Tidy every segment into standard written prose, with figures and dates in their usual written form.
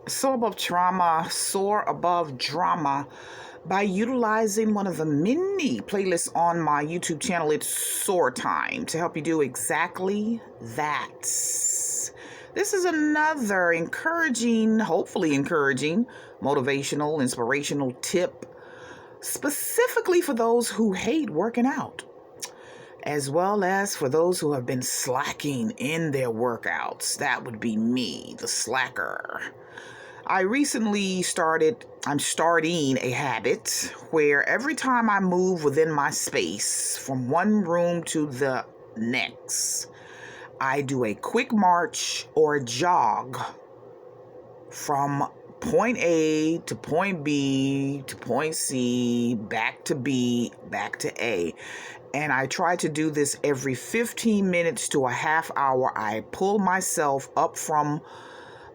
Soar above trauma, soar above drama by utilizing one of the many playlists on my YouTube channel, ItsSoarTime, to help you do exactly that. This is another encouraging, hopefully encouraging, motivational, inspirational tip, specifically for those who hate working out, as well as for those who have been slacking in their workouts. That would be me, the slacker. I'm starting a habit where every time I move within my space from one room to the next, I do a quick march or a jog from point A to point B to point C, back to B, back to A. And I try to do this every 15 minutes to a half hour. I pull myself up from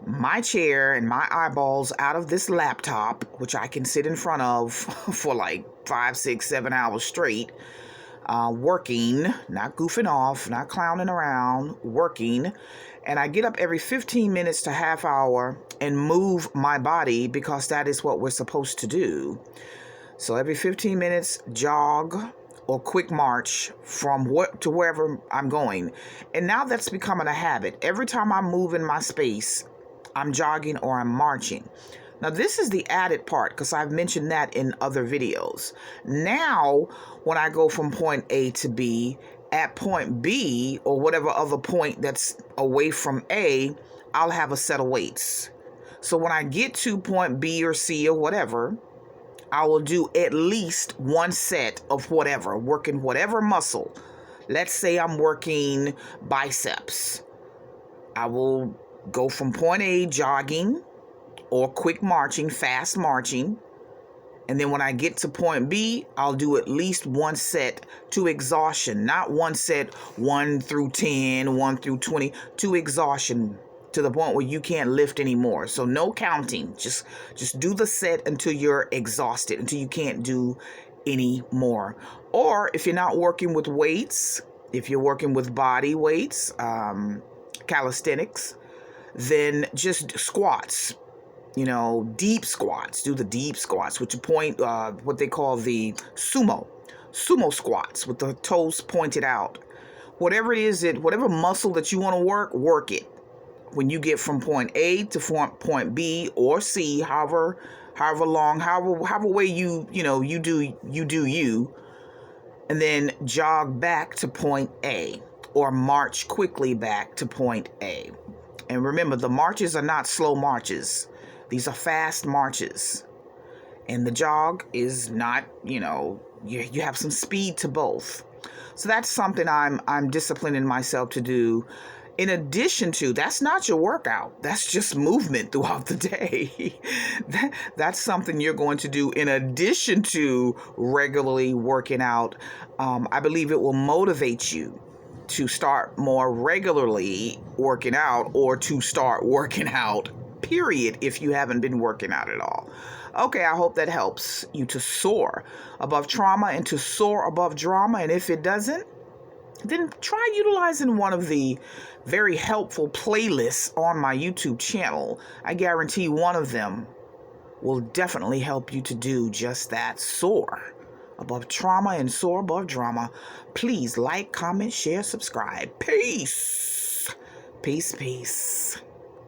my chair and my eyeballs out of this laptop, which I can sit in front of for like 5, 6, 7 hours straight, working, not goofing off, not clowning around, working. And I get up every 15 minutes to half hour and move my body, because that is what we're supposed to do. So every 15 minutes, jog or quick march from to wherever I'm going. And now that's becoming a habit. Every time I move in my space, I'm jogging or I'm marching. Now, this is the added part, because I've mentioned that in other videos. Now, when I go from point A to B, at point B, or whatever other point that's away from A, I'll have a set of weights. So when I get to point B or C or whatever, I will do at least one set of whatever, working whatever muscle. Let's say I'm working biceps. I will go from point A, jogging or quick marching, fast marching. And then when I get to point B, I'll do at least one set to exhaustion. Not one set 1 through 10, 1 through 20, to exhaustion, to the point where you can't lift anymore. So no counting. Just do the set until you're exhausted, until you can't do any more. Or if you're not working with weights, if you're working with body weights, calisthenics, then just squats, deep squats. Do the deep squats, which point, what they call the sumo squats, with the toes pointed out. Whatever it is, whatever muscle that you want to work it. When you get from point A to point B or C, however long, however way you do, and then jog back to point A or march quickly back to point A. And remember, the marches are not slow marches. These are fast marches. And the jog is not, you have some speed to both. So that's something I'm disciplining myself to do. In addition to, that's not your workout. That's just movement throughout the day. That's something you're going to do in addition to regularly working out. I believe it will motivate you to start more regularly working out, or to start working out, period, if you haven't been working out at all. Okay, I hope that helps you to soar above trauma and to soar above drama. And if it doesn't, then try utilizing one of the very helpful playlists on my YouTube channel. I guarantee one of them will definitely help you to do just that. Soar above trauma and soar above drama. Please like, comment, share, subscribe. Peace. Peace, peace.